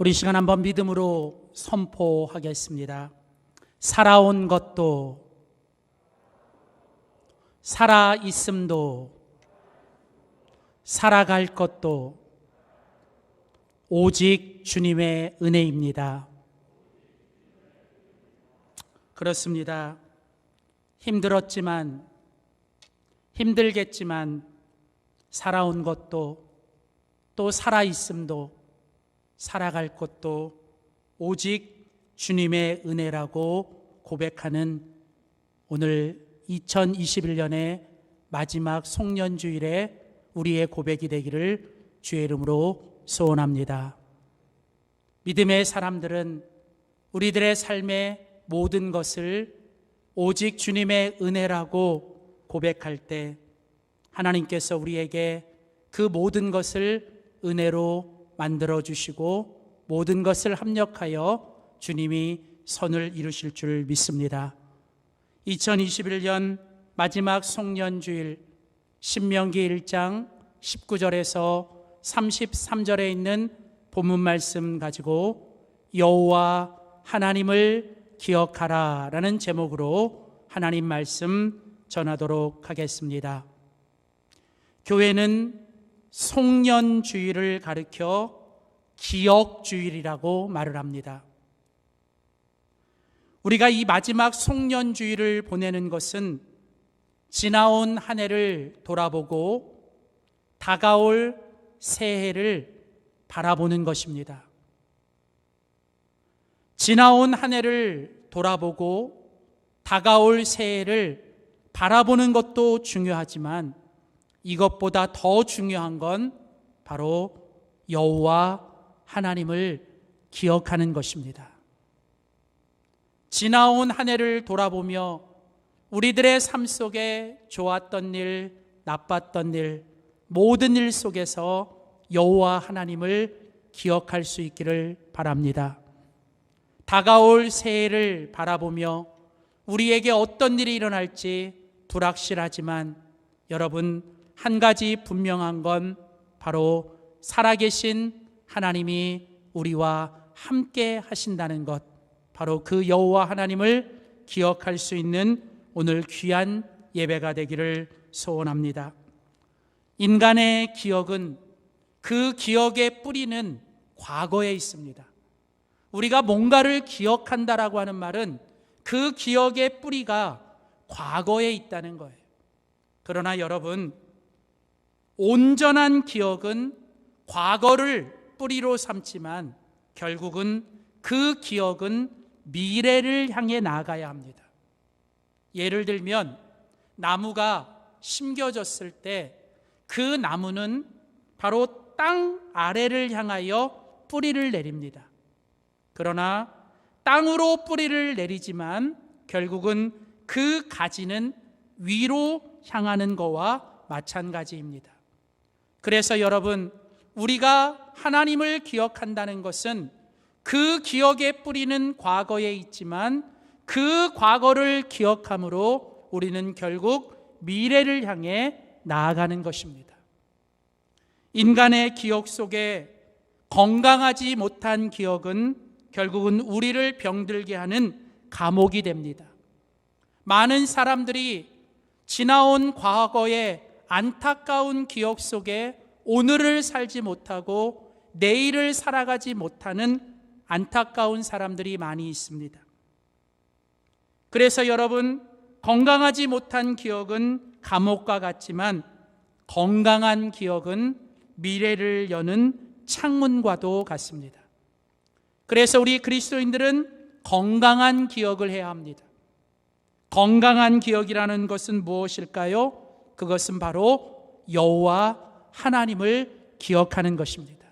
우리 시간 한번 믿음으로 선포하겠습니다. 살아온 것도 살아 있음도 살아갈 것도 오직 주님의 은혜입니다. 그렇습니다. 힘들었지만 힘들겠지만 살아온 것도 또 살아 있음도 살아갈 것도 오직 주님의 은혜라고 고백하는 오늘 2021년의 마지막 송년주일에 우리의 고백이 되기를 주의 이름으로 소원합니다. 믿음의 사람들은 우리들의 삶의 모든 것을 오직 주님의 은혜라고 고백할 때 하나님께서 우리에게 그 모든 것을 은혜로 만들어 주시고 모든 것을 합력하여 주님이 선을 이루실 줄 믿습니다. 2021년 마지막 송년주일 신명기 1장 19절에서 33절에 있는 본문 말씀 가지고 여호와 하나님을 기억하라 라는 제목으로 하나님 말씀 전하도록 하겠습니다. 교회는 송년주일을 가리켜 기억주일이라고 말을 합니다. 우리가 이 마지막 송년주일을 보내는 것은 지나온 한 해를 돌아보고 다가올 새해를 바라보는 것입니다. 지나온 한 해를 돌아보고 다가올 새해를 바라보는 것도 중요하지만 이것보다 더 중요한 건 바로 여호와 하나님을 기억하는 것입니다. 지나온 한 해를 돌아보며 우리들의 삶 속에 좋았던 일, 나빴던 일, 모든 일 속에서 여호와 하나님을 기억할 수 있기를 바랍니다. 다가올 새해를 바라보며 우리에게 어떤 일이 일어날지 불확실하지만 여러분, 한 가지 분명한 건 바로 살아계신 하나님이 우리와 함께 하신다는 것, 바로 그 여호와 하나님을 기억할 수 있는 오늘 귀한 예배가 되기를 소원합니다. 인간의 기억은 그 기억의 뿌리는 과거에 있습니다. 우리가 뭔가를 기억한다라고 하는 말은 그 기억의 뿌리가 과거에 있다는 거예요. 그러나 여러분, 온전한 기억은 과거를 뿌리로 삼지만 결국은 그 기억은 미래를 향해 나아가야 합니다. 예를 들면 나무가 심겨졌을 때 그 나무는 바로 땅 아래를 향하여 뿌리를 내립니다. 그러나 땅으로 뿌리를 내리지만 결국은 그 가지는 위로 향하는 것과 마찬가지입니다. 그래서 여러분, 우리가 하나님을 기억한다는 것은 그 기억의 뿌리는 과거에 있지만 그 과거를 기억함으로 우리는 결국 미래를 향해 나아가는 것입니다. 인간의 기억 속에 건강하지 못한 기억은 결국은 우리를 병들게 하는 감옥이 됩니다. 많은 사람들이 지나온 과거의 안타까운 기억 속에 오늘을 살지 못하고 내일을 살아가지 못하는 안타까운 사람들이 많이 있습니다. 그래서 여러분, 건강하지 못한 기억은 감옥과 같지만 건강한 기억은 미래를 여는 창문과도 같습니다. 그래서 우리 그리스도인들은 건강한 기억을 해야 합니다. 건강한 기억이라는 것은 무엇일까요? 그것은 바로 여호와 하나님을 기억하는 것입니다.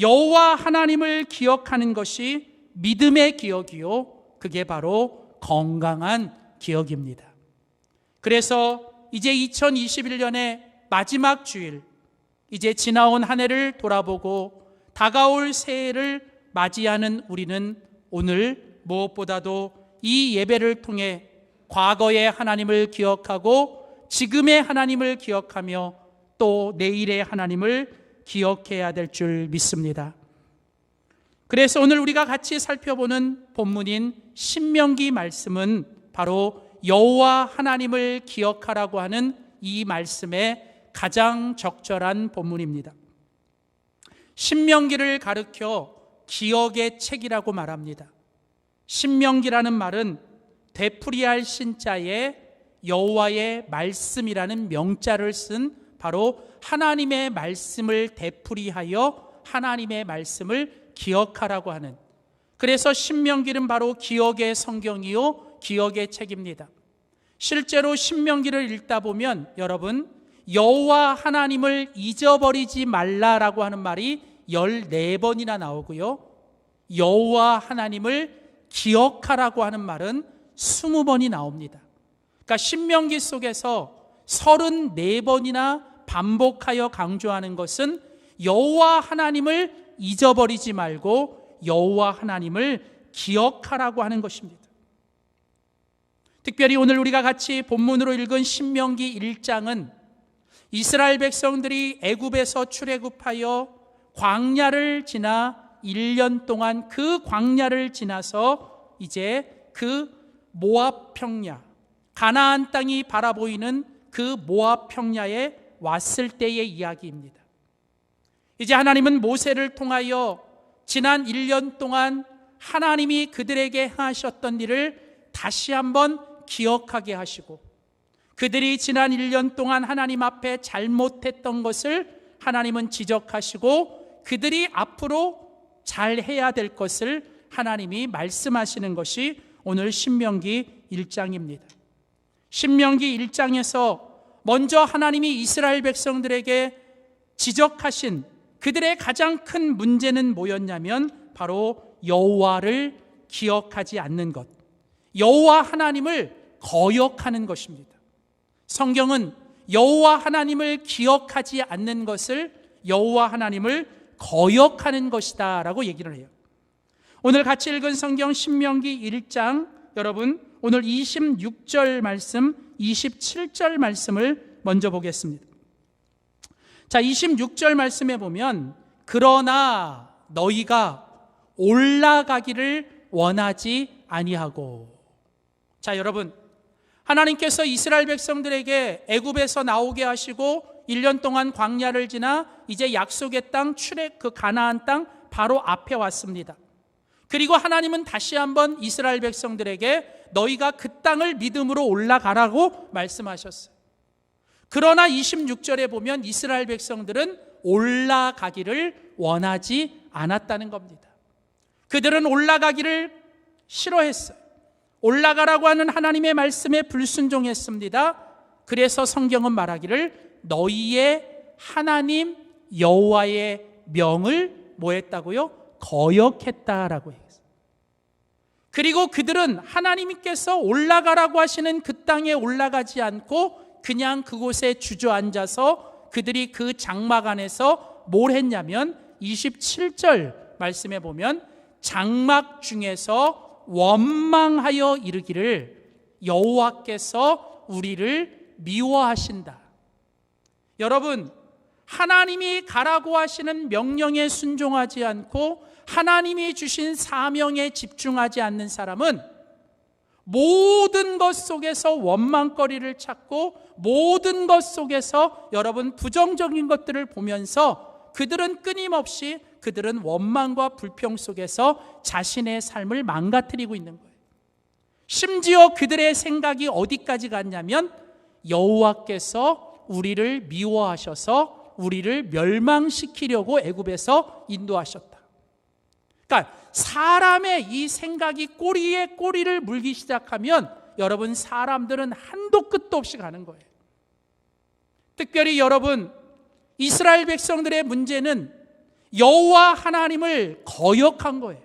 여호와 하나님을 기억하는 것이 믿음의 기억이요, 그게 바로 건강한 기억입니다. 그래서 이제 2021년의 마지막 주일, 이제 지나온 한 해를 돌아보고 다가올 새해를 맞이하는 우리는 오늘 무엇보다도 이 예배를 통해 과거의 하나님을 기억하고 지금의 하나님을 기억하며 또 내일의 하나님을 기억해야 될 줄 믿습니다. 그래서 오늘 우리가 같이 살펴보는 본문인 신명기 말씀은 바로 여호와 하나님을 기억하라고 하는 이 말씀에 가장 적절한 본문입니다. 신명기를 가르켜 기억의 책이라고 말합니다. 신명기라는 말은 되풀이할 신자에 여호와의 말씀이라는 명자를 쓴 바로 하나님의 말씀을 되풀이하여 하나님의 말씀을 기억하라고 하는, 그래서 신명기는 바로 기억의 성경이요 기억의 책입니다. 실제로 신명기를 읽다 보면 여러분, 여호와 하나님을 잊어버리지 말라라고 하는 말이 14번이나 나오고요, 여호와 하나님을 기억하라고 하는 말은 20번이 나옵니다. 그러니까 신명기 속에서 34번이나 반복하여 강조하는 것은 여호와 하나님을 잊어버리지 말고 여호와 하나님을 기억하라고 하는 것입니다. 특별히 오늘 우리가 같이 본문으로 읽은 신명기 1장은 이스라엘 백성들이 애굽에서 출애굽하여 광야를 지나 1년 동안 그 광야를 지나서 이제 그 모압 평야, 가나안 땅이 바라보이는 그 모압 평야에 왔을 때의 이야기입니다. 이제 하나님은 모세를 통하여 지난 1년 동안 하나님이 그들에게 하셨던 일을 다시 한번 기억하게 하시고, 그들이 지난 1년 동안 하나님 앞에 잘못했던 것을 하나님은 지적하시고, 그들이 앞으로 잘해야 될 것을 하나님이 말씀하시는 것이 오늘 신명기 1장입니다. 신명기 1장에서 먼저 하나님이 이스라엘 백성들에게 지적하신 그들의 가장 큰 문제는 뭐였냐면 바로 여호와를 기억하지 않는 것, 여호와 하나님을 거역하는 것입니다. 성경은 여호와 하나님을 기억하지 않는 것을 여호와 하나님을 거역하는 것이다 라고 얘기를 해요. 오늘 같이 읽은 성경 신명기 1장, 여러분 오늘 26절 말씀, 27절 말씀을 먼저 보겠습니다. 자, 26절 말씀에 보면 그러나 너희가 올라가기를 원하지 아니하고. 자, 여러분, 하나님께서 이스라엘 백성들에게 애굽에서 나오게 하시고 1년 동안 광야를 지나 이제 약속의 땅 출애 그 가나안 땅 바로 앞에 왔습니다. 그리고 하나님은 다시 한번 이스라엘 백성들에게 너희가 그 땅을 믿음으로 올라가라고 말씀하셨어요. 그러나 26절에 보면 이스라엘 백성들은 올라가기를 원하지 않았다는 겁니다. 그들은 올라가기를 싫어했어요. 올라가라고 하는 하나님의 말씀에 불순종했습니다. 그래서 성경은 말하기를 너희의 하나님 여호와의 명을 뭐 했다고요? 거역했다라고 했어요. 그리고 그들은 하나님께서 올라가라고 하시는 그 땅에 올라가지 않고 그냥 그곳에 주저앉아서 그들이 그 장막 안에서 뭘 했냐면 27절 말씀에 보면 장막 중에서 원망하여 이르기를 여호와께서 우리를 미워하신다. 여러분, 하나님이 가라고 하시는 명령에 순종하지 않고 하나님이 주신 사명에 집중하지 않는 사람은 모든 것 속에서 원망거리를 찾고 모든 것 속에서 여러분 부정적인 것들을 보면서 그들은 끊임없이 그들은 원망과 불평 속에서 자신의 삶을 망가뜨리고 있는 거예요. 심지어 그들의 생각이 어디까지 갔냐면 여호와께서 우리를 미워하셔서 우리를 멸망시키려고 애굽에서 인도하셨다. 그러니까 사람의 이 생각이 꼬리에 꼬리를 물기 시작하면 여러분 사람들은 한도 끝도 없이 가는 거예요. 특별히 여러분 이스라엘 백성들의 문제는 여호와 하나님을 거역한 거예요.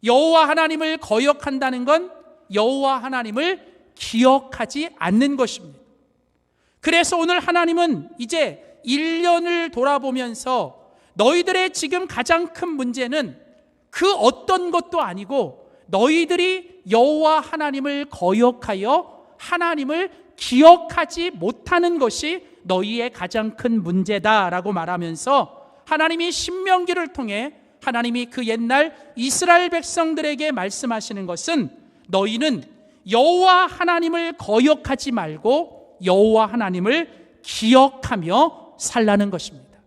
여호와 하나님을 거역한다는 건 여호와 하나님을 기억하지 않는 것입니다. 그래서 오늘 하나님은 이제 1년을 돌아보면서 너희들의 지금 가장 큰 문제는 그 어떤 것도 아니고 너희들이 여호와 하나님을 거역하여 하나님을 기억하지 못하는 것이 너희의 가장 큰 문제다라고 말하면서 하나님이 신명기를 통해 하나님이 그 옛날 이스라엘 백성들에게 말씀하시는 것은 너희는 여호와 하나님을 거역하지 말고 여호와 하나님을 기억하며 살라는 것입니다.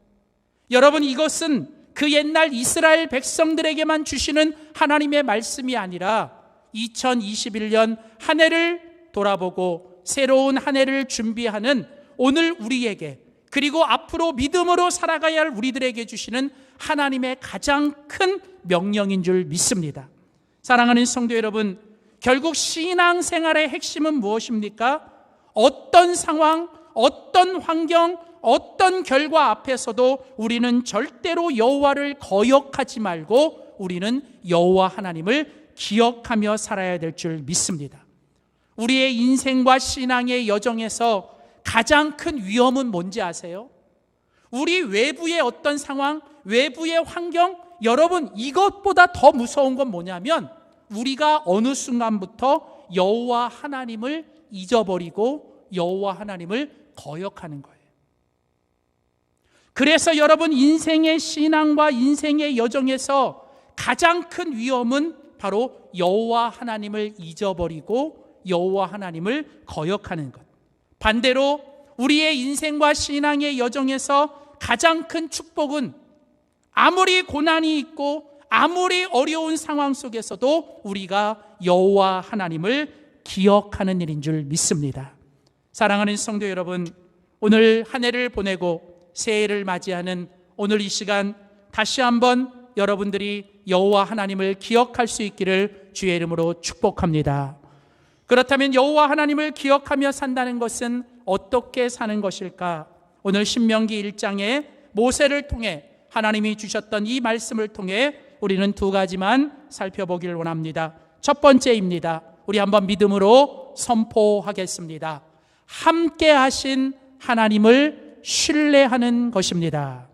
여러분, 이것은 그 옛날 이스라엘 백성들에게만 주시는 하나님의 말씀이 아니라 2021년 한 해를 돌아보고 새로운 한 해를 준비하는 오늘 우리에게, 그리고 앞으로 믿음으로 살아가야 할 우리들에게 주시는 하나님의 가장 큰 명령인 줄 믿습니다. 사랑하는 성도 여러분, 결국 신앙생활의 핵심은 무엇입니까? 어떤 상황, 어떤 환경, 어떤 결과 앞에서도 우리는 절대로 여호와를 거역하지 말고 우리는 여호와 하나님을 기억하며 살아야 될 줄 믿습니다. 우리의 인생과 신앙의 여정에서 가장 큰 위험은 뭔지 아세요? 우리 외부의 어떤 상황, 외부의 환경, 여러분, 이것보다 더 무서운 건 뭐냐면 우리가 어느 순간부터 여호와 하나님을 잊어버리고 여호와 하나님을 거역하는 거예요. 그래서 여러분, 인생의 신앙과 인생의 여정에서 가장 큰 위험은 바로 여호와 하나님을 잊어버리고 여호와 하나님을 거역하는 것. 반대로 우리의 인생과 신앙의 여정에서 가장 큰 축복은 아무리 고난이 있고 아무리 어려운 상황 속에서도 우리가 여호와 하나님을 기억하는 일인 줄 믿습니다. 사랑하는 성도 여러분, 오늘 한 해를 보내고 새해를 맞이하는 오늘 이 시간 다시 한번 여러분들이 여호와 하나님을 기억할 수 있기를 주의 이름으로 축복합니다. 그렇다면 여호와 하나님을 기억하며 산다는 것은 어떻게 사는 것일까? 오늘 신명기 1장에 모세를 통해 하나님이 주셨던 이 말씀을 통해 우리는 두 가지만 살펴보기를 원합니다. 첫 번째입니다. 우리 한번 믿음으로 선포하겠습니다. 함께 하신 하나님을 신뢰하는 것입니다.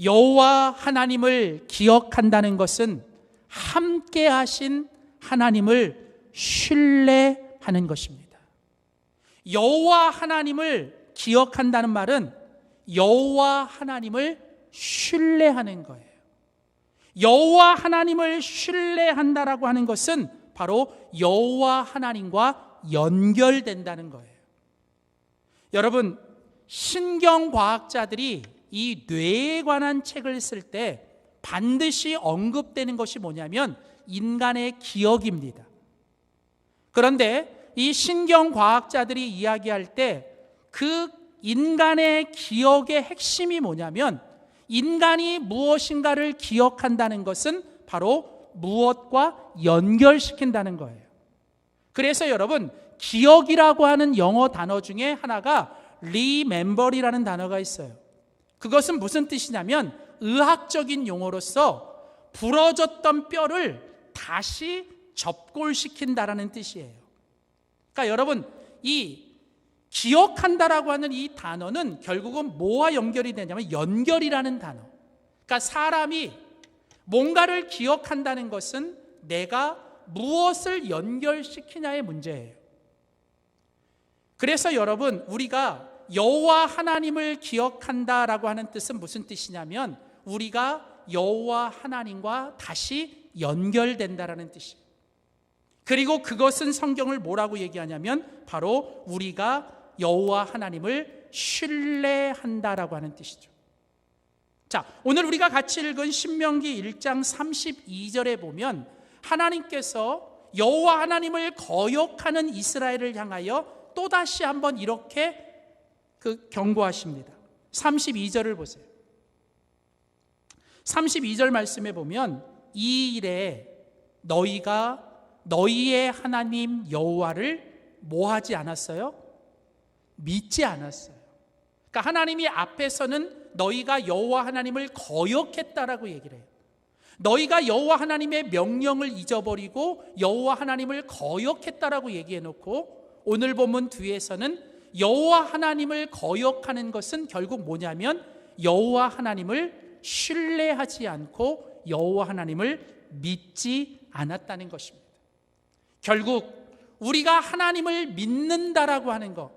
여호와 하나님을 기억한다는 것은 함께 하신 하나님을 신뢰하는 것입니다. 여호와 하나님을 기억한다는 말은 여호와 하나님을 신뢰하는 거예요. 여호와 하나님을 신뢰한다라고 하는 것은 바로 여호와 하나님과 연결된다는 거예요. 여러분, 신경과학자들이 이 뇌에 관한 책을 쓸 때 반드시 언급되는 것이 뭐냐면 인간의 기억입니다. 그런데 이 신경과학자들이 이야기할 때 그 인간의 기억의 핵심이 뭐냐면 인간이 무엇인가를 기억한다는 것은 바로 무엇과 연결시킨다는 거예요. 그래서 여러분, 기억이라고 하는 영어 단어 중에 하나가 remember이라는 단어가 있어요. 그것은 무슨 뜻이냐면 의학적인 용어로서 부러졌던 뼈를 다시 접골시킨다라는 뜻이에요. 그러니까 여러분, 이 기억한다라고 하는 이 단어는 결국은 뭐와 연결이 되냐면 연결이라는 단어. 그러니까 사람이 뭔가를 기억한다는 것은 내가 무엇을 연결시키냐의 문제예요. 그래서 여러분, 우리가 여호와 하나님을 기억한다라고 하는 뜻은 무슨 뜻이냐면 우리가 여호와 하나님과 다시 연결된다라는 뜻이에요. 그리고 그것은 성경을 뭐라고 얘기하냐면 바로 우리가 여호와 하나님을 신뢰한다라고 하는 뜻이죠. 자, 오늘 우리가 같이 읽은 신명기 1장 32절에 보면 하나님께서 여호와 하나님을 거역하는 이스라엘을 향하여 또다시 한번 이렇게 경고하십니다. 32절을 보세요. 32절 말씀에 보면 이 일에 너희가 너희의 하나님 여호와를 뭐하지 않았어요? 믿지 않았어요. 그러니까 하나님이 앞에서는 너희가 여호와 하나님을 거역했다라고 얘기를 해요. 너희가 여호와 하나님의 명령을 잊어버리고 여호와 하나님을 거역했다라고 얘기해 놓고 오늘 본문 뒤에서는 여호와 하나님을 거역하는 것은 결국 뭐냐면 여호와 하나님을 신뢰하지 않고 여호와 하나님을 믿지 않았다는 것입니다. 결국 우리가 하나님을 믿는다라고 하는 것,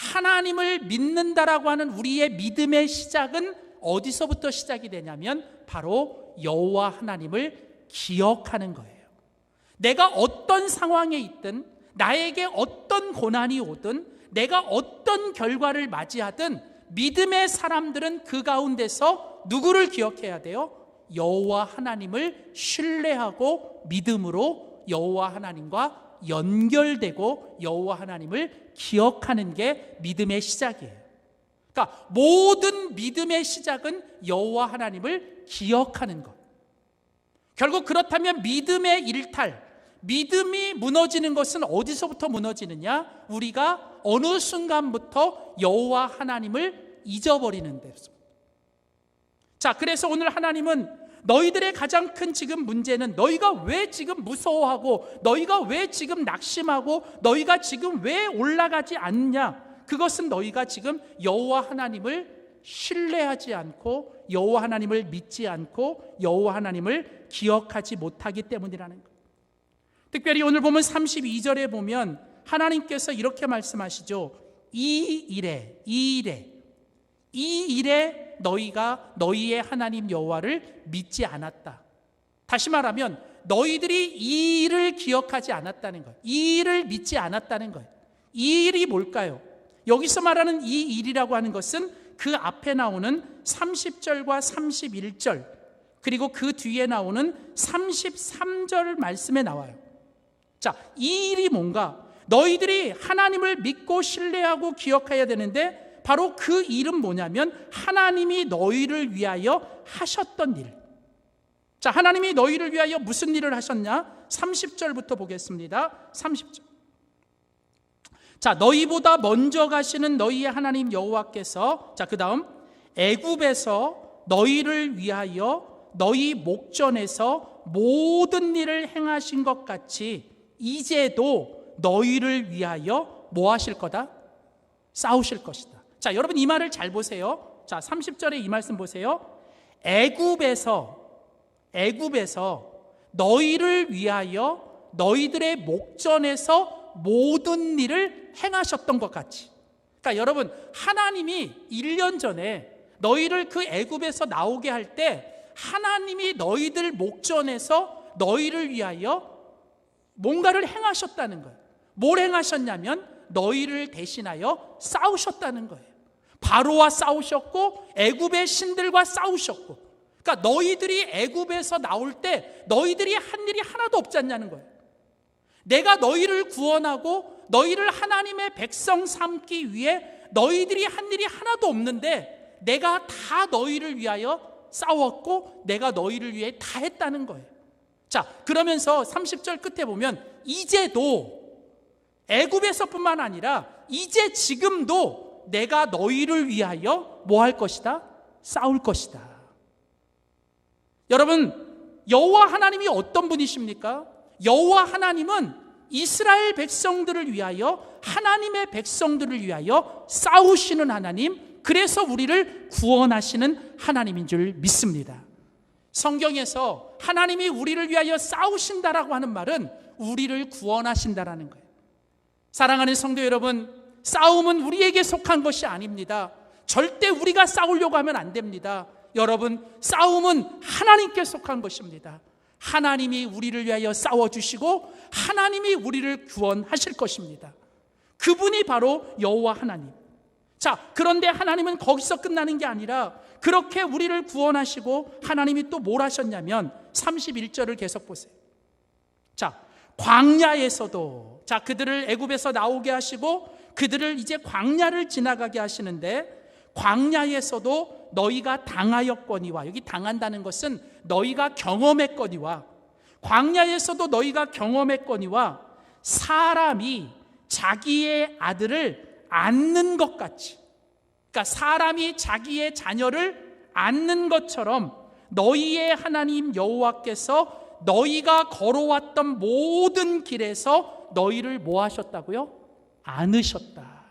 하나님을 믿는다라고 하는 우리의 믿음의 시작은 어디서부터 시작이 되냐면 바로 여호와 하나님을 기억하는 거예요. 내가 어떤 상황에 있든, 나에게 어떤 고난이 오든, 내가 어떤 결과를 맞이하든 믿음의 사람들은 그 가운데서 누구를 기억해야 돼요? 여호와 하나님을 신뢰하고 믿음으로 여호와 하나님과 연결되고 여호와 하나님을 기억하는 게 믿음의 시작이에요. 그러니까 모든 믿음의 시작은 여호와 하나님을 기억하는 것. 결국 그렇다면 믿음의 일탈, 믿음이 무너지는 것은 어디서부터 무너지느냐? 우리가 어느 순간부터 여호와 하나님을 잊어버리는 데서. 자, 그래서 오늘 하나님은 너희들의 가장 큰 지금 문제는 너희가 왜 지금 무서워하고, 너희가 왜 지금 낙심하고, 너희가 지금 왜 올라가지 않냐? 그것은 너희가 지금 여호와 하나님을 신뢰하지 않고, 여호와 하나님을 믿지 않고, 여호와 하나님을 기억하지 못하기 때문이라는 거예요. 특별히 오늘 보면 32절에 보면 하나님께서 이렇게 말씀하시죠. 이 일에 너희가 너희의 하나님 여호와를 믿지 않았다. 다시 말하면 너희들이 이 일을 기억하지 않았다는 거예요. 이 일을 믿지 않았다는 거예요. 이 일이 뭘까요? 여기서 말하는 이 일이라고 하는 것은 그 앞에 나오는 30절과 31절 그리고 그 뒤에 나오는 33절 말씀에 나와요. 자, 이 일이 뭔가? 너희들이 하나님을 믿고 신뢰하고 기억해야 되는데 바로 그 일은 뭐냐면 하나님이 너희를 위하여 하셨던 일. 자, 하나님이 너희를 위하여 무슨 일을 하셨냐? 30절부터 보겠습니다. 30절. 자, 너희보다 먼저 가시는 너희의 하나님 여호와께서, 자, 그 다음 애굽에서 너희를 위하여 너희 목전에서 모든 일을 행하신 것 같이 이제도 너희를 위하여 뭐 하실 거다? 싸우실 것이다. 자, 여러분 이 말을 잘 보세요. 자, 30절에 이 말씀 보세요. 애굽에서 너희를 위하여 너희들의 목전에서 모든 일을 행하셨던 것 같이. 그러니까 여러분, 하나님이 1년 전에 너희를 그 애굽에서 나오게 할 때 하나님이 너희들 목전에서 너희를 위하여 뭔가를 행하셨다는 거예요. 뭘 행하셨냐면 너희를 대신하여 싸우셨다는 거예요. 바로와 싸우셨고 애굽의 신들과 싸우셨고. 그러니까 너희들이 애굽에서 나올 때 너희들이 한 일이 하나도 없지 않냐는 거예요. 내가 너희를 구원하고 너희를 하나님의 백성 삼기 위해 너희들이 한 일이 하나도 없는데 내가 다 너희를 위하여 싸웠고 내가 너희를 위해 다 했다는 거예요. 자, 그러면서 30절 끝에 보면 이제도 애굽에서뿐만 아니라 이제 지금도 내가 너희를 위하여 뭐 할 것이다? 싸울 것이다. 여러분, 여호와 하나님이 어떤 분이십니까? 여호와 하나님은 이스라엘 백성들을 위하여, 하나님의 백성들을 위하여 싸우시는 하나님, 그래서 우리를 구원하시는 하나님인 줄 믿습니다. 성경에서 하나님이 우리를 위하여 싸우신다라고 하는 말은 우리를 구원하신다라는 거예요. 사랑하는 성도 여러분, 싸움은 우리에게 속한 것이 아닙니다. 절대 우리가 싸우려고 하면 안 됩니다. 여러분, 싸움은 하나님께 속한 것입니다. 하나님이 우리를 위하여 싸워주시고 하나님이 우리를 구원하실 것입니다. 그분이 바로 여호와 하나님. 자, 그런데 하나님은 거기서 끝나는 게 아니라 그렇게 우리를 구원하시고 하나님이 또 뭘 하셨냐면 31절을 계속 보세요. 자, 광야에서도, 자, 그들을 애굽에서 나오게 하시고 그들을 이제 광야를 지나가게 하시는데 광야에서도 너희가 당하였거니와, 여기 당한다는 것은 너희가 경험했거니와, 광야에서도 너희가 경험했거니와 사람이 자기의 아들을 안는 것 같이, 그러니까 사람이 자기의 자녀를 안는 것처럼 너희의 하나님 여호와께서 너희가 걸어왔던 모든 길에서 너희를 뭐 하셨다고요? 안으셨다.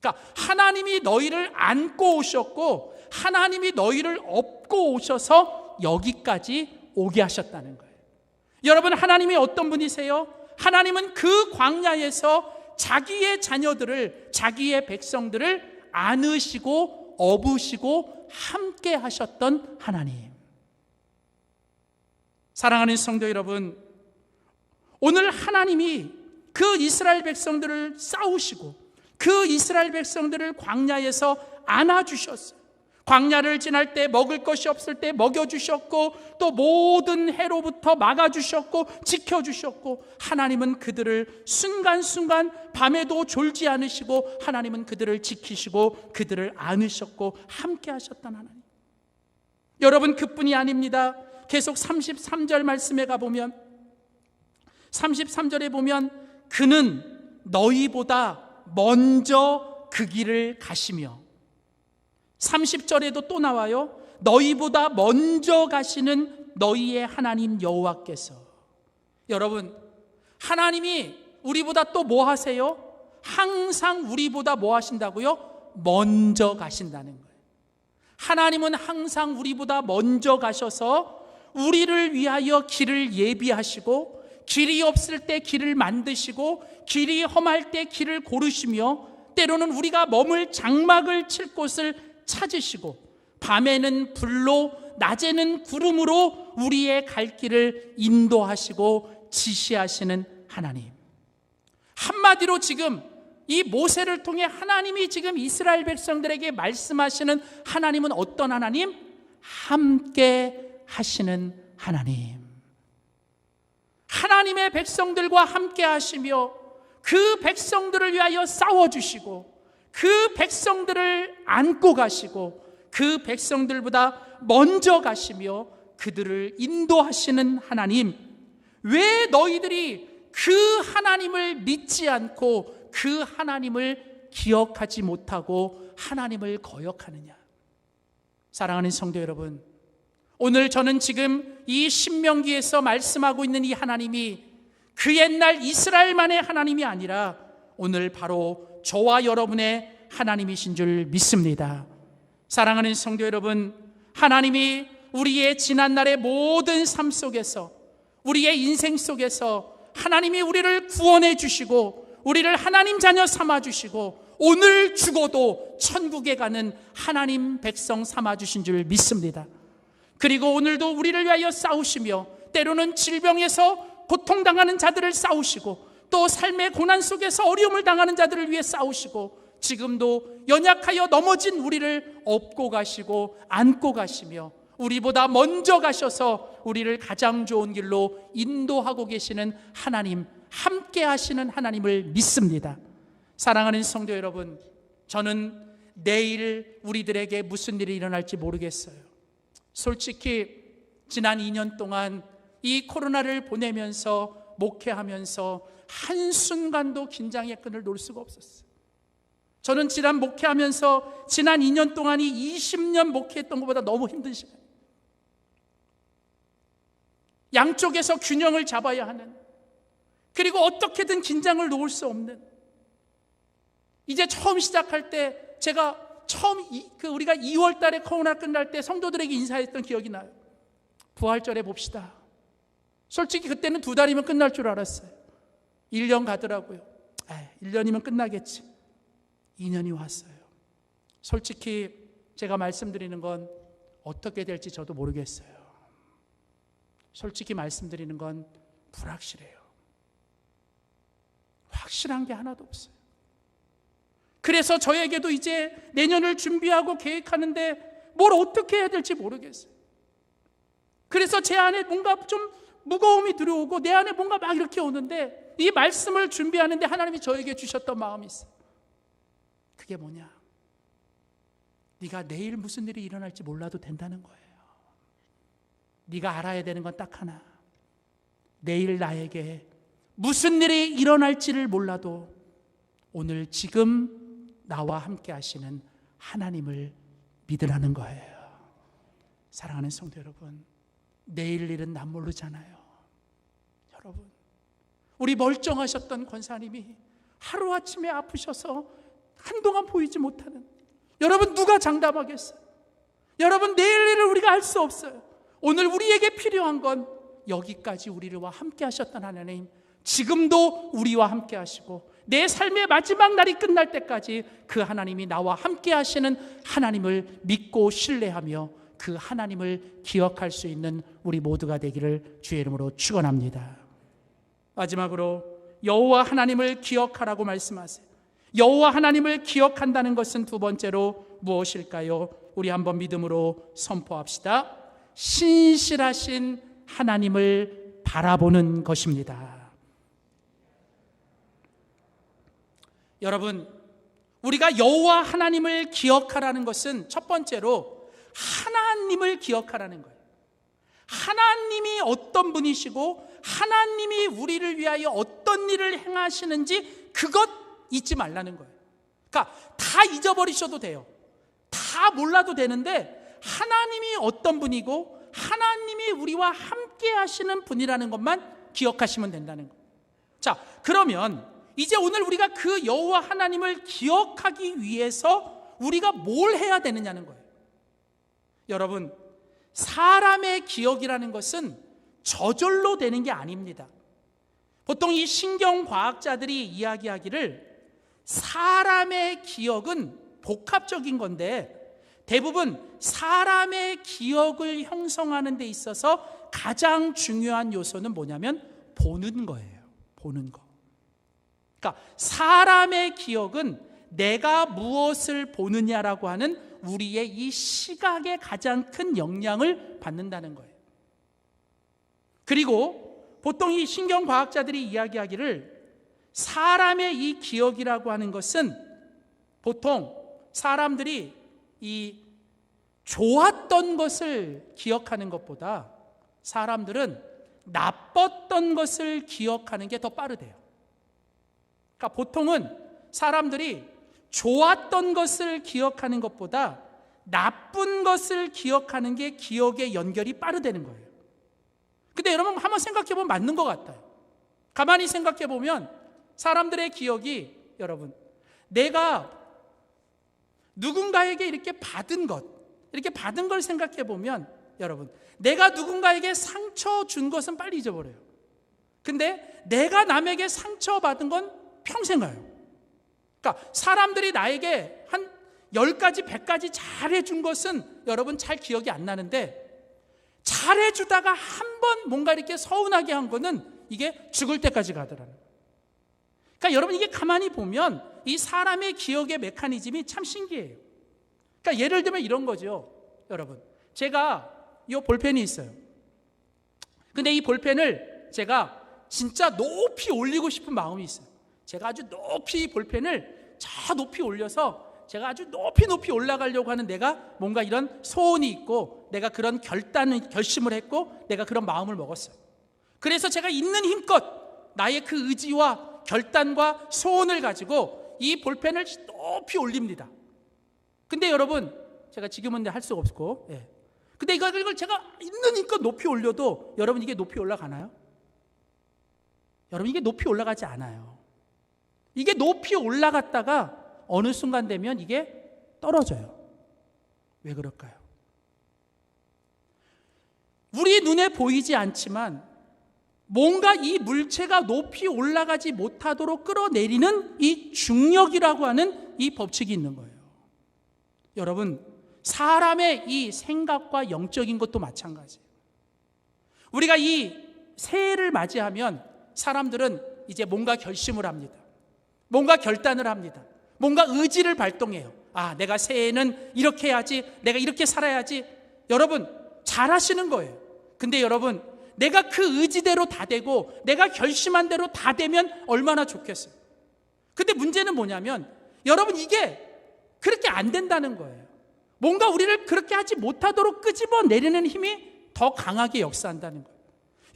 그러니까 하나님이 너희를 안고 오셨고 하나님이 너희를 업고 오셔서 여기까지 오게 하셨다는 거예요. 여러분, 하나님이 어떤 분이세요? 하나님은 그 광야에서 자기의 자녀들을, 자기의 백성들을 안으시고 업으시고 함께 하셨던 하나님. 사랑하는 성도 여러분, 오늘 하나님이 그 이스라엘 백성들을 싸우시고 그 이스라엘 백성들을 광야에서 안아주셨어요. 광야를 지날 때 먹을 것이 없을 때 먹여주셨고, 또 모든 해로부터 막아주셨고 지켜주셨고, 하나님은 그들을 순간순간 밤에도 졸지 않으시고 하나님은 그들을 지키시고 그들을 안으셨고 함께 하셨던 하나님. 여러분, 그뿐이 아닙니다. 계속 33절 말씀에 가보면, 33절에 보면 그는 너희보다 먼저 그 길을 가시며, 30절에도 또 나와요. 너희보다 먼저 가시는 너희의 하나님 여호와께서. 여러분, 하나님이 우리보다 또 뭐 하세요? 항상 우리보다 뭐 하신다고요? 먼저 가신다는 거예요. 하나님은 항상 우리보다 먼저 가셔서 우리를 위하여 길을 예비하시고, 길이 없을 때 길을 만드시고, 길이 험할 때 길을 고르시며, 때로는 우리가 머물 장막을 칠 곳을 찾으시고, 밤에는 불로 낮에는 구름으로 우리의 갈 길을 인도하시고 지시하시는 하나님. 한마디로 지금 이 모세를 통해 하나님이 지금 이스라엘 백성들에게 말씀하시는 하나님은 어떤 하나님? 함께 하시는 하나님. 하나님의 백성들과 함께 하시며 그 백성들을 위하여 싸워주시고, 그 백성들을 안고 가시고, 그 백성들보다 먼저 가시며 그들을 인도하시는 하나님. 왜 너희들이 그 하나님을 믿지 않고 그 하나님을 기억하지 못하고 하나님을 거역하느냐? 사랑하는 성도 여러분, 오늘 저는 지금 이 신명기에서 말씀하고 있는 이 하나님이 그 옛날 이스라엘만의 하나님이 아니라 오늘 바로 저와 여러분의 하나님이신 줄 믿습니다. 사랑하는 성도 여러분, 하나님이 우리의 지난날의 모든 삶 속에서, 우리의 인생 속에서 하나님이 우리를 구원해 주시고 우리를 하나님 자녀 삼아 주시고 오늘 죽어도 천국에 가는 하나님 백성 삼아 주신 줄 믿습니다. 그리고 오늘도 우리를 위하여 싸우시며, 때로는 질병에서 고통당하는 자들을 싸우시고, 또 삶의 고난 속에서 어려움을 당하는 자들을 위해 싸우시고, 지금도 연약하여 넘어진 우리를 업고 가시고 안고 가시며 우리보다 먼저 가셔서 우리를 가장 좋은 길로 인도하고 계시는 하나님, 함께 하시는 하나님을 믿습니다. 사랑하는 성도 여러분, 저는 내일 우리들에게 무슨 일이 일어날지 모르겠어요. 솔직히 지난 2년 동안 이 코로나를 보내면서 목회하면서 한순간도 긴장의 끈을 놓을 수가 없었어요. 저는 지난 목회하면서 지난 2년 동안이 20년 목회했던 것보다 너무 힘든 시간, 양쪽에서 균형을 잡아야 하는, 그리고 어떻게든 긴장을 놓을 수 없는, 이제 처음 시작할 때 제가 우리가 2월 달에 코로나 끝날 때 성도들에게 인사했던 기억이 나요. 부활절에 봅시다. 솔직히 그때는 2달이면 끝날 줄 알았어요. 1년 가더라고요. 1년이면 끝나겠지. 2년이 왔어요. 솔직히 제가 말씀드리는 건 어떻게 될지 저도 모르겠어요. 솔직히 말씀드리는 건 불확실해요. 확실한 게 하나도 없어요. 그래서 저에게도 이제 내년을 준비하고 계획하는데 뭘 어떻게 해야 될지 모르겠어요. 그래서 제 안에 뭔가 좀 무거움이 들어오고 내 안에 뭔가 막 이렇게 오는데, 이 말씀을 준비하는데 하나님이 저에게 주셨던 마음이 있어요. 그게 뭐냐? 네가 내일 무슨 일이 일어날지 몰라도 된다는 거예요. 네가 알아야 되는 건 딱 하나. 내일 나에게 무슨 일이 일어날지를 몰라도 오늘 지금 나와 함께 하시는 하나님을 믿으라는 거예요. 사랑하는 성도 여러분, 내일 일은 난 모르잖아요. 여러분, 우리 멀쩡하셨던 권사님이 하루아침에 아프셔서 한동안 보이지 못하는, 여러분 누가 장담하겠어요? 여러분, 내일 일을 우리가 알 수 없어요. 오늘 우리에게 필요한 건 여기까지 우리와 함께 하셨던 하나님, 지금도 우리와 함께 하시고 내 삶의 마지막 날이 끝날 때까지 그 하나님이 나와 함께 하시는 하나님을 믿고 신뢰하며 그 하나님을 기억할 수 있는 우리 모두가 되기를 주의 이름으로 축원합니다. 마지막으로 여호와 하나님을 기억하라고 말씀하세요. 여호와 하나님을 기억한다는 것은 두 번째로 무엇일까요? 우리 한번 믿음으로 선포합시다. 신실하신 하나님을 바라보는 것입니다. 여러분, 우리가 여호와 하나님을 기억하라는 것은 첫 번째로 하나님을 기억하라는 거예요. 하나님이 어떤 분이시고 하나님이 우리를 위하여 어떤 일을 행하시는지 그것 잊지 말라는 거예요. 그러니까 다 잊어버리셔도 돼요. 다 몰라도 되는데 하나님이 어떤 분이고 하나님이 우리와 함께 하시는 분이라는 것만 기억하시면 된다는 거예요. 자, 그러면 이제 오늘 우리가 그 여호와 하나님을 기억하기 위해서 우리가 뭘 해야 되느냐는 거예요. 여러분, 사람의 기억이라는 것은 저절로 되는 게 아닙니다. 보통 이 신경과학자들이 이야기하기를 사람의 기억은 복합적인 건데 대부분 사람의 기억을 형성하는 데 있어서 가장 중요한 요소는 뭐냐면 보는 거예요. 보는 거. 그러니까 사람의 기억은 내가 무엇을 보느냐라고 하는 우리의 이 시각에 가장 큰 영향을 받는다는 거예요. 그리고 보통 이 신경과학자들이 이야기하기를 사람의 이 기억이라고 하는 것은 보통 사람들이 이 좋았던 것을 기억하는 것보다 사람들은 나빴던 것을 기억하는 게 더 빠르대요. 그러니까 보통은 사람들이 좋았던 것을 기억하는 것보다 나쁜 것을 기억하는 게 기억의 연결이 빠르다는 거예요. 근데 여러분 한번 생각해보면 맞는 것 같아요. 가만히 생각해보면 사람들의 기억이 여러분 내가 누군가에게 이렇게 받은 걸 생각해보면 여러분 내가 누군가에게 상처 준 것은 빨리 잊어버려요. 근데 내가 남에게 상처받은 건 평생 가요. 그러니까 사람들이 나에게 한 10가지, 100가지 잘해준 것은 여러분 잘 기억이 안 나는데 잘해주다가 한 번 뭔가 이렇게 서운하게 한 거는 이게 죽을 때까지 가더라는 거예요. 그러니까 여러분 이게 가만히 보면 이 사람의 기억의 메커니즘이 참 신기해요. 그러니까 예를 들면 이런 거죠. 여러분 제가 이 볼펜이 있어요. 근데 이 볼펜을 제가 진짜 높이 올리고 싶은 마음이 있어요. 제가 아주 높이 볼펜을 저 높이 올려서 제가 아주 높이 올라가려고 하는 내가 뭔가 이런 소원이 있고 내가 그런 결심을 했고 내가 그런 마음을 먹었어요. 그래서 제가 있는 힘껏 나의 그 의지와 결단과 소원을 가지고 이 볼펜을 높이 올립니다. 근데 여러분 제가 지금은 할 수가 없고 근데 이걸 제가 있는 힘껏 높이 올려도 여러분 이게 높이 올라가나요? 여러분 이게 높이 올라가지 않아요. 이게 높이 올라갔다가 어느 순간 되면 이게 떨어져요. 왜 그럴까요? 우리 눈에 보이지 않지만 뭔가 이 물체가 높이 올라가지 못하도록 끌어내리는 이 중력이라고 하는 이 법칙이 있는 거예요. 여러분 사람의 이 생각과 영적인 것도 마찬가지예요. 우리가 이 새해를 맞이하면 사람들은 이제 뭔가 결심을 합니다. 뭔가 결단을 합니다. 뭔가 의지를 발동해요. 아, 내가 새해에는 이렇게 해야지, 내가 이렇게 살아야지. 여러분 잘하시는 거예요. 근데 여러분 내가 그 의지대로 다 되고 내가 결심한 대로 다 되면 얼마나 좋겠어요. 근데 문제는 뭐냐면 여러분 이게 그렇게 안 된다는 거예요. 뭔가 우리를 그렇게 하지 못하도록 끄집어내리는 힘이 더 강하게 역사한다는 거예요.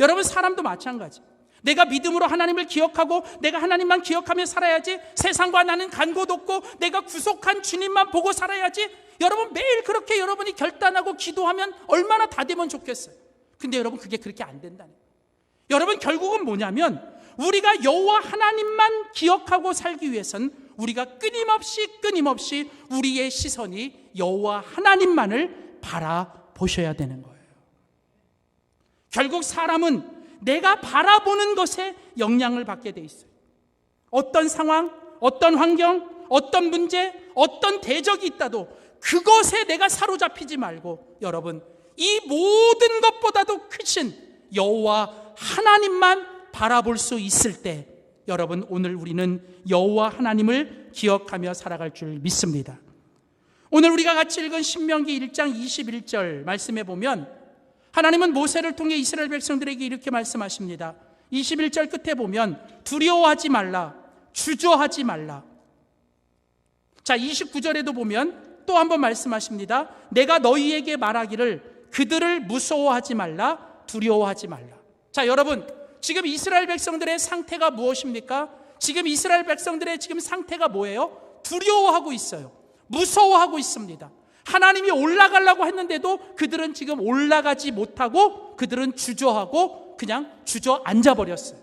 여러분 사람도 마찬가지. 내가 믿음으로 하나님을 기억하고 내가 하나님만 기억하며 살아야지, 세상과 나는 간 곳 없고 내가 구속한 주님만 보고 살아야지. 여러분 매일 그렇게 여러분이 결단하고 기도하면 얼마나 다 되면 좋겠어요. 근데 여러분 그게 그렇게 안 된다는 거예요. 여러분 결국은 뭐냐면 우리가 여호와 하나님만 기억하고 살기 위해선 우리가 끊임없이 우리의 시선이 여호와 하나님만을 바라보셔야 되는 거예요. 결국 사람은 내가 바라보는 것에 영향을 받게 돼 있어요. 어떤 상황, 어떤 환경, 어떤 문제, 어떤 대적이 있다도 그것에 내가 사로잡히지 말고 여러분, 이 모든 것보다도 크신 여호와 하나님만 바라볼 수 있을 때 여러분, 오늘 우리는 여호와 하나님을 기억하며 살아갈 줄 믿습니다. 오늘 우리가 같이 읽은 신명기 1장 21절 말씀에 보면 하나님은 모세를 통해 이스라엘 백성들에게 이렇게 말씀하십니다. 21절 끝에 보면 두려워하지 말라, 주저하지 말라. 자, 29절에도 보면 또 한 번 말씀하십니다. 내가 너희에게 말하기를 그들을 무서워하지 말라, 두려워하지 말라. 자, 여러분, 지금 이스라엘 백성들의 상태가 무엇입니까? 지금 이스라엘 백성들의 지금 상태가 뭐예요? 두려워하고 있어요. 무서워하고 있습니다. 하나님이 올라가려고 했는데도 그들은 지금 올라가지 못하고 그들은 주저하고 그냥 주저앉아 버렸어요.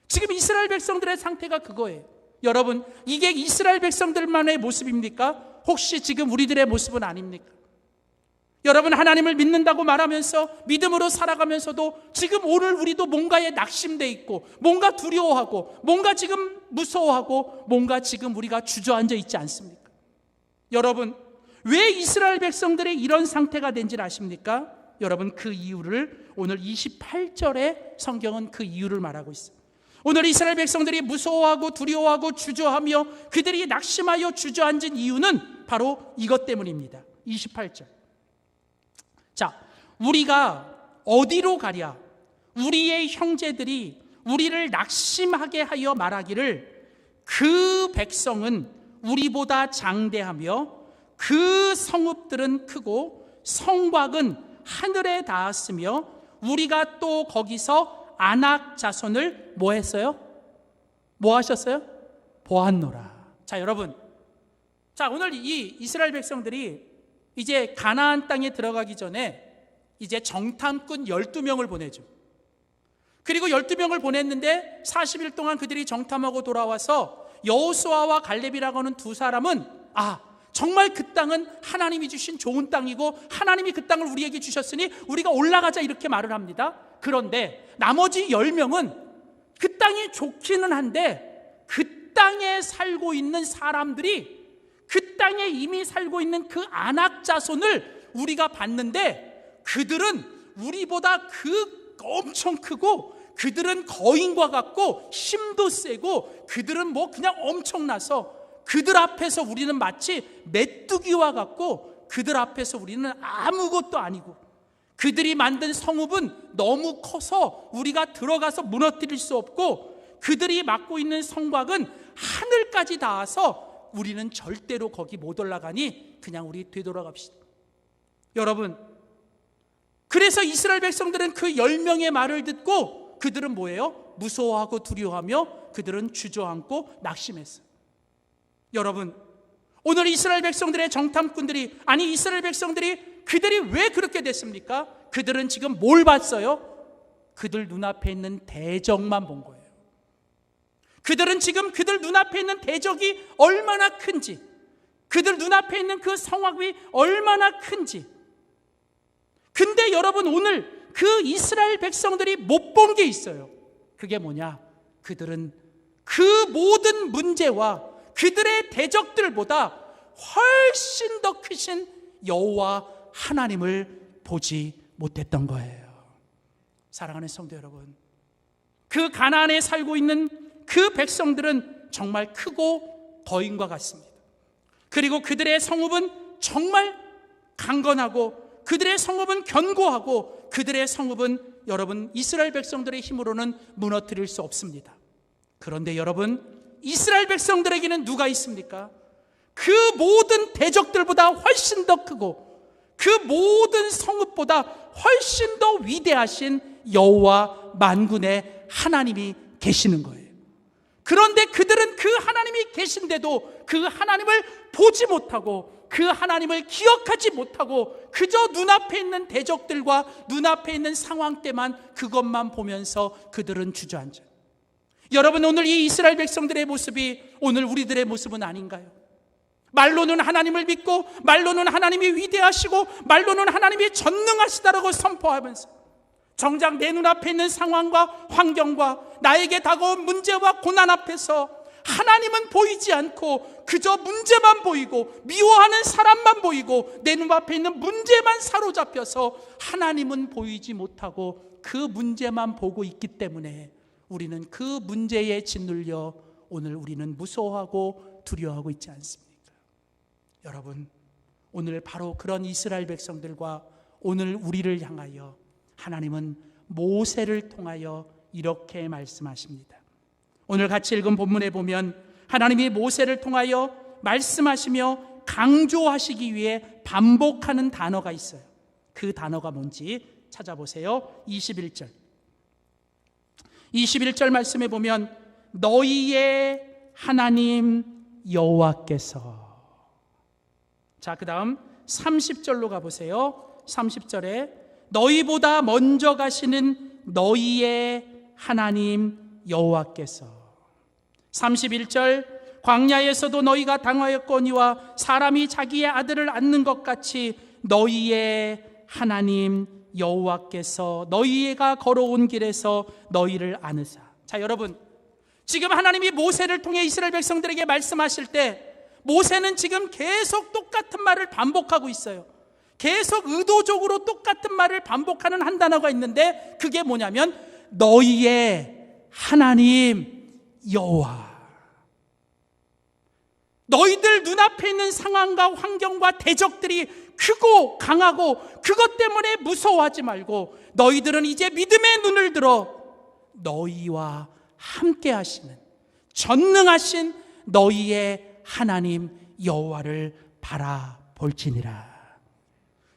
지금 이스라엘 백성들의 상태가 그거예요. 여러분, 이게 이스라엘 백성들만의 모습입니까? 혹시 지금 우리들의 모습은 아닙니까? 여러분, 하나님을 믿는다고 말하면서 믿음으로 살아가면서도 지금 오늘 우리도 뭔가에 낙심돼 있고 뭔가 두려워하고 뭔가 지금 무서워하고 뭔가 지금 우리가 주저앉아 있지 않습니까? 여러분, 왜 이스라엘 백성들의 이런 상태가 된지 아십니까? 여러분, 그 이유를 오늘 28절에 성경은 그 이유를 말하고 있어요. 오늘 이스라엘 백성들이 무서워하고 두려워하고 주저하며 그들이 낙심하여 주저앉은 이유는 바로 이것 때문입니다. 28절. 자, 우리가 어디로 가랴? 우리의 형제들이 우리를 낙심하게 하여 말하기를 그 백성은 우리보다 장대하며 그 성읍들은 크고 성곽은 하늘에 닿았으며 우리가 또 거기서 아낙 자손을 뭐 했어요? 뭐 하셨어요? 보았노라. 자, 여러분, 자, 오늘 이 이스라엘 백성들이 이제 가나안 땅에 들어가기 전에 이제 정탐꾼 12명을 보내죠. 그리고 12명을 보냈는데 40일 동안 그들이 정탐하고 돌아와서 여호수아와 갈렙이라고 하는 두 사람은 정말 그 땅은 하나님이 주신 좋은 땅이고 하나님이 그 땅을 우리에게 주셨으니 우리가 올라가자, 이렇게 말을 합니다. 그런데 나머지 10명은 그 땅이 좋기는 한데 그 땅에 살고 있는 사람들이 그 땅에 이미 살고 있는 그 아낙 자손을 우리가 봤는데 그들은 우리보다 엄청 크고 그들은 거인과 같고 힘도 세고 그들은 뭐 그냥 엄청나서 그들 앞에서 우리는 마치 메뚜기와 같고 그들 앞에서 우리는 아무것도 아니고 그들이 만든 성읍은 너무 커서 우리가 들어가서 무너뜨릴 수 없고 그들이 맡고 있는 성곽은 하늘까지 닿아서 우리는 절대로 거기 못 올라가니 그냥 우리 되돌아갑시다. 여러분, 그래서 이스라엘 백성들은 그 10명의 말을 듣고 그들은 뭐예요? 무서워하고 두려워하며 그들은 주저앉고 낙심했어요. 여러분, 오늘 이스라엘 백성들의 정탐꾼들이 이스라엘 백성들이 그들이 왜 그렇게 됐습니까? 그들은 지금 뭘 봤어요? 그들 눈앞에 있는 대적만 본 거예요. 그들은 지금 그들 눈앞에 있는 대적이 얼마나 큰지, 그들 눈앞에 있는 그 성곽이 얼마나 큰지. 근데 여러분, 오늘 그 이스라엘 백성들이 못 본 게 있어요. 그게 뭐냐? 그들은 그 모든 문제와 그들의 대적들보다 훨씬 더 크신 여호와 하나님을 보지 못했던 거예요. 사랑하는 성도 여러분, 그 가나안에 살고 있는 그 백성들은 정말 크고 거인과 같습니다. 그리고 그들의 성읍은 정말 강건하고 그들의 성읍은 견고하고 그들의 성읍은 여러분 이스라엘 백성들의 힘으로는 무너뜨릴 수 없습니다. 그런데 여러분, 이스라엘 백성들에게는 누가 있습니까? 그 모든 대적들보다 훨씬 더 크고 그 모든 성읍보다 훨씬 더 위대하신 여호와 만군의 하나님이 계시는 거예요. 그런데 그들은 그 하나님이 계신데도 그 하나님을 보지 못하고 그 하나님을 기억하지 못하고 그저 눈앞에 있는 대적들과 눈앞에 있는 상황 때만 그것만 보면서 그들은 주저앉아요. 여러분, 오늘 이 이스라엘 백성들의 모습이 오늘 우리들의 모습은 아닌가요? 말로는 하나님을 믿고 말로는 하나님이 위대하시고 말로는 하나님이 전능하시다라고 선포하면서 정작 내 눈앞에 있는 상황과 환경과 나에게 다가온 문제와 고난 앞에서 하나님은 보이지 않고 그저 문제만 보이고 미워하는 사람만 보이고 내 눈앞에 있는 문제만 사로잡혀서 하나님은 보이지 못하고 그 문제만 보고 있기 때문에 우리는 그 문제에 짓눌려 오늘 우리는 무서워하고 두려워하고 있지 않습니까? 여러분, 오늘 바로 그런 이스라엘 백성들과 오늘 우리를 향하여 하나님은 모세를 통하여 이렇게 말씀하십니다. 오늘 같이 읽은 본문에 보면 하나님이 모세를 통하여 말씀하시며 강조하시기 위해 반복하는 단어가 있어요. 그 단어가 뭔지 찾아보세요. 21절 말씀에 보면 너희의 하나님 여호와께서, 자, 그 다음 30절로 가보세요. 30절에 너희보다 먼저 가시는 너희의 하나님 여호와께서, 31절 광야에서도 너희가 당하였거니와 사람이 자기의 아들을 안는 것 같이 너희의 하나님 여호와께서 너희가 걸어온 길에서 너희를 안으사. 자, 여러분, 지금 하나님이 모세를 통해 이스라엘 백성들에게 말씀하실 때 모세는 지금 계속 똑같은 말을 반복하고 있어요. 계속 의도적으로 똑같은 말을 반복하는 한 단어가 있는데 그게 뭐냐면 너희의 하나님 여호와. 너희들 눈앞에 있는 상황과 환경과 대적들이 크고 강하고 그것 때문에 무서워하지 말고 너희들은 이제 믿음의 눈을 들어 너희와 함께 하시는 전능하신 너희의 하나님 여호와를 바라볼지니라.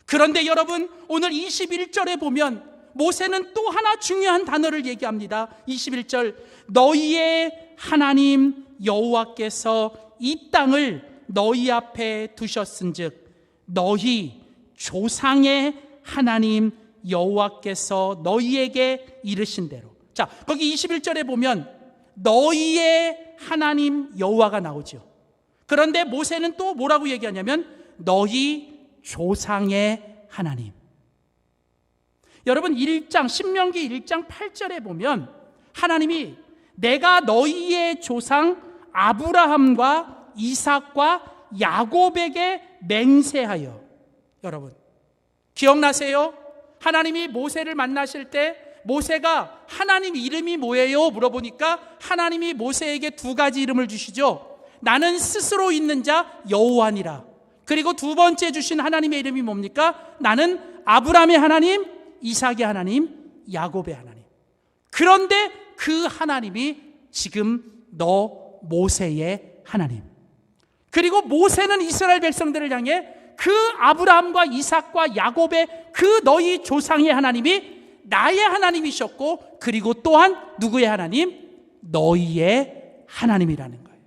그런데 여러분, 오늘 21절에 보면 모세는 또 하나 중요한 단어를 얘기합니다. 21절 너희의 하나님 여호와께서 이 땅을 너희 앞에 두셨은즉 너희 조상의 하나님 여호와께서 너희에게 이르신 대로. 자, 거기 21절에 보면 너희의 하나님 여호와가 나오죠. 그런데 모세는 또 뭐라고 얘기하냐면 너희 조상의 하나님. 여러분, 신명기 1장 8절에 보면 하나님이 내가 너희의 조상 아브라함과 이삭과 야곱에게 맹세하여. 여러분, 기억나세요? 하나님이 모세를 만나실 때 모세가 하나님 이름이 뭐예요? 물어보니까 하나님이 모세에게 두 가지 이름을 주시죠. 나는 스스로 있는 자 여호와니라. 그리고 두 번째 주신 하나님의 이름이 뭡니까? 나는 아브라함의 하나님, 이삭의 하나님, 야곱의 하나님. 그런데 그 하나님이 지금 너 모세의 하나님. 그리고 모세는 이스라엘 백성들을 향해 그 아브라함과 이삭과 야곱의 그 너희 조상의 하나님이 나의 하나님이셨고 그리고 또한 누구의 하나님? 너희의 하나님이라는 거예요.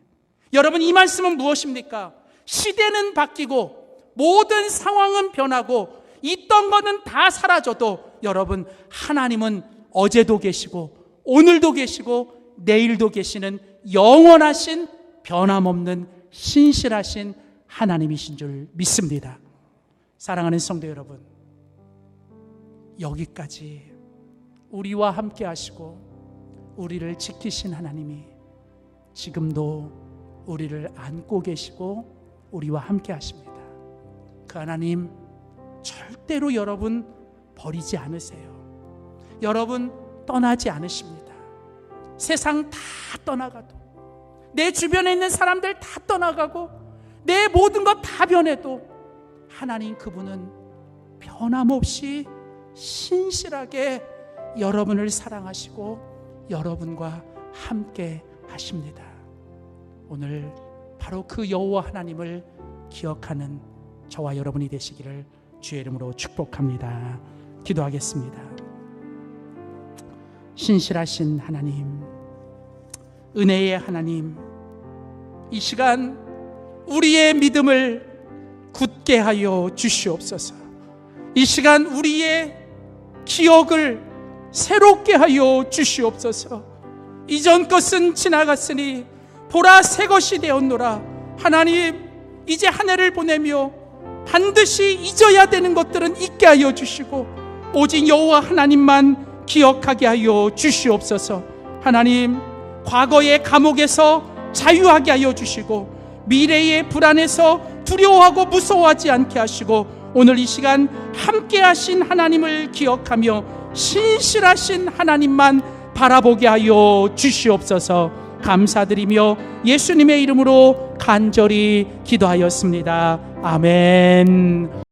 여러분, 이 말씀은 무엇입니까? 시대는 바뀌고 모든 상황은 변하고 있던 거는 다 사라져도 여러분, 하나님은 어제도 계시고 오늘도 계시고 내일도 계시는 영원하신 변함없는 신실하신 하나님이신 줄 믿습니다. 사랑하는 성도 여러분, 여기까지 우리와 함께 하시고 우리를 지키신 하나님이 지금도 우리를 안고 계시고 우리와 함께 하십니다. 그 하나님 절대로 여러분 버리지 않으세요. 여러분 떠나지 않으십니다. 세상 다 떠나가도, 내 주변에 있는 사람들 다 떠나가고, 내 모든 것 다 변해도 하나님 그분은 변함없이 신실하게 여러분을 사랑하시고 여러분과 함께 하십니다. 오늘 바로 그 여호와 하나님을 기억하는 저와 여러분이 되시기를 주의 이름으로 축복합니다. 기도하겠습니다. 신실하신 하나님, 은혜의 하나님, 이 시간 우리의 믿음을 굳게 하여 주시옵소서. 이 시간 우리의 기억을 새롭게 하여 주시옵소서. 이전 것은 지나갔으니 보라 새 것이 되었노라. 하나님, 이제 한 해를 보내며 반드시 잊어야 되는 것들은 잊게 하여 주시고 오직 여호와 하나님만 기억하게 하여 주시옵소서. 하나님, 과거의 감옥에서 자유하게 하여 주시고 미래의 불안에서 두려워하고 무서워하지 않게 하시고 오늘 이 시간 함께 하신 하나님을 기억하며 신실하신 하나님만 바라보게 하여 주시옵소서. 감사드리며 예수님의 이름으로 간절히 기도하였습니다. 아멘.